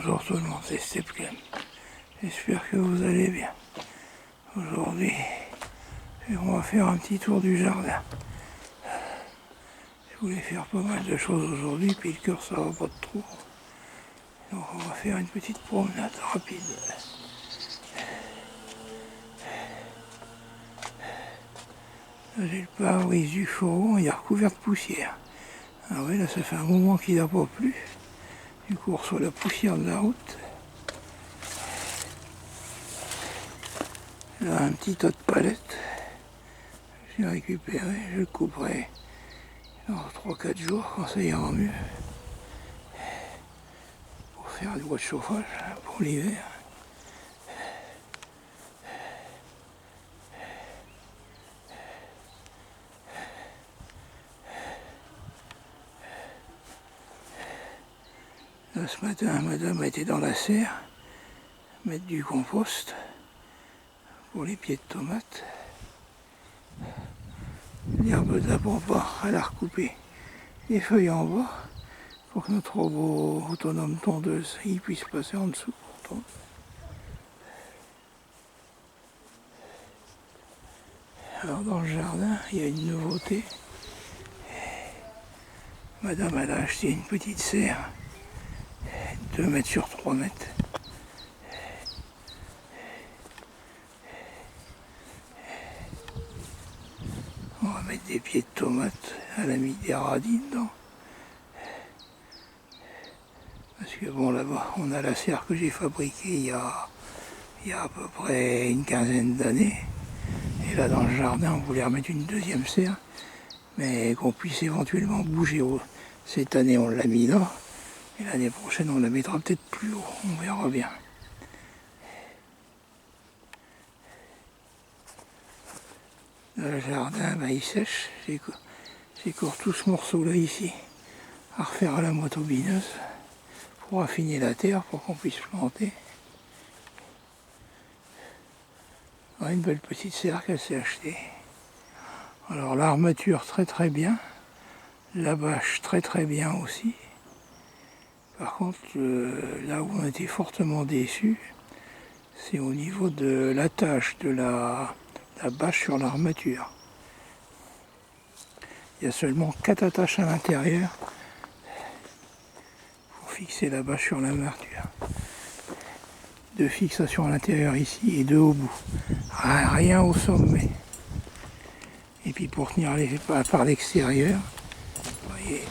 Bonjour tout le monde, c'est Steve Clem. J'espère que vous allez bien. Aujourd'hui, on va faire un petit tour du jardin. Je voulais faire pas mal de choses aujourd'hui, puis le cœur ça va pas trop. Donc on va faire une petite promenade rapide. Là j'ai le pare-brise du fourgon, il est recouvert de poussière. Ah ouais, là ça fait un moment qu'il n'a pas plu. Du coup on reçoit la poussière de la route. Là un petit tas de palettes. J'ai récupéré, je le couperai dans 3-4 jours quand ça ira mieux. Pour faire du bois de chauffage pour l'hiver. Là, ce matin, madame était dans la serre, mettre du compost pour les pieds de tomates. L'herbe d'abord bas, elle a recoupé les feuilles en bas pour que notre robot autonome tondeuse il puisse passer en dessous pour tondre. Alors dans le jardin, il y a une nouveauté. Madame elle a acheté une petite serre, 2 mètres sur 3 mètres. On va mettre des pieds de tomates, elle a mis des radis dedans. Parce que bon là-bas, on a la serre que j'ai fabriquée il y a à peu près une quinzaine d'années. Et là dans le jardin, on voulait remettre une deuxième serre, mais qu'on puisse éventuellement bouger haut. Cette année on l'a mis là, et l'année prochaine on la mettra peut-être plus haut, on verra bien. Le jardin, ben, il sèche, j'écore tout ce morceau là ici, à refaire à la motobineuse, pour affiner la terre, pour qu'on puisse planter. Ouais, une belle petite serre qu'elle s'est achetée. Alors l'armature très très bien, la bâche très très bien aussi. Par contre, là où on était fortement déçus, c'est au niveau de l'attache de la bâche sur l'armature. Il y a seulement 4 attaches à l'intérieur pour fixer la bâche sur l'armature. 2 fixations à l'intérieur ici et 2 au bout. Rien au sommet. Et puis pour tenir par l'extérieur, vous voyez,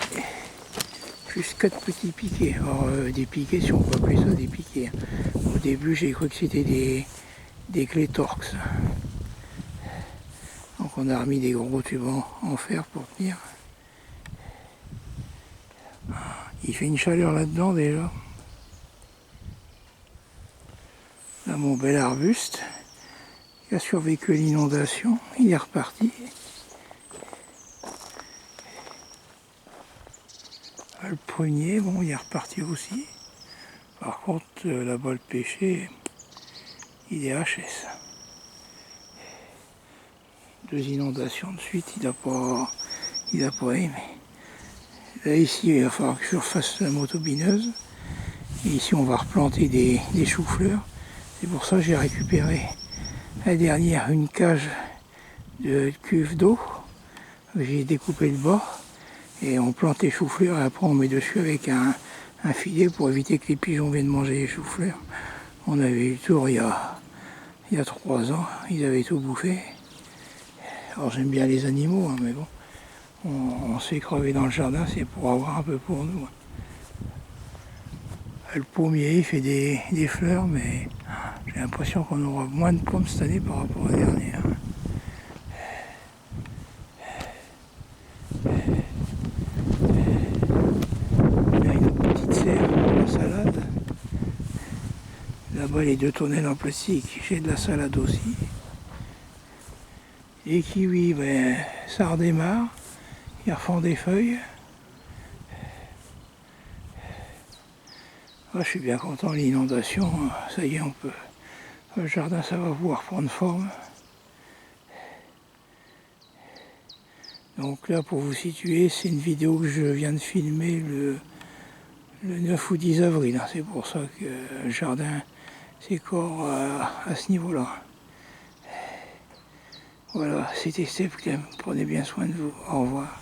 juste 4 petits piquets. Alors des piquets, si on peut appeler ça des piquets. Au début j'ai cru que c'était des clés Torx. Donc on a remis des gros tubes en fer pour tenir. Il fait une chaleur là-dedans déjà. Là mon bel arbuste qui a survécu à l'inondation, il est reparti. Le prunier, bon, il est reparti aussi. Par contre, là-bas, le pêcher, il est HS. 2 inondations de suite, il n'a pas aimé. Là, ici, il va falloir que je refasse la motobineuse. Et ici, on va replanter des choux-fleurs. C'est pour ça que j'ai récupéré la dernière une cage de cuve d'eau. J'ai découpé le bas. Et on plante les choux-fleurs et après on met dessus avec un filet pour éviter que les pigeons viennent manger les choux-fleurs. On avait eu le tour il y a 3 ans, ils avaient tout bouffé. Alors j'aime bien les animaux, hein, mais bon, on s'est crevé dans le jardin, c'est pour avoir un peu pour nous. Le pommier il fait des fleurs, mais j'ai l'impression qu'on aura moins de pommes cette année par rapport à la dernière. Salade. Là-bas les 2 tonnelles en plastique, j'ai de la salade aussi. Les kiwis, ben, ça redémarre, ils refont des feuilles. Ah, je suis bien content, l'inondation, ça y est, on peut. Le jardin, ça va pouvoir prendre forme. Donc là, pour vous situer, c'est une vidéo que je viens de filmer le le 9 ou 10 avril. Hein. C'est pour ça que le jardin s'écore à ce niveau-là. Voilà, c'était Steve Clem. Prenez bien soin de vous. Au revoir.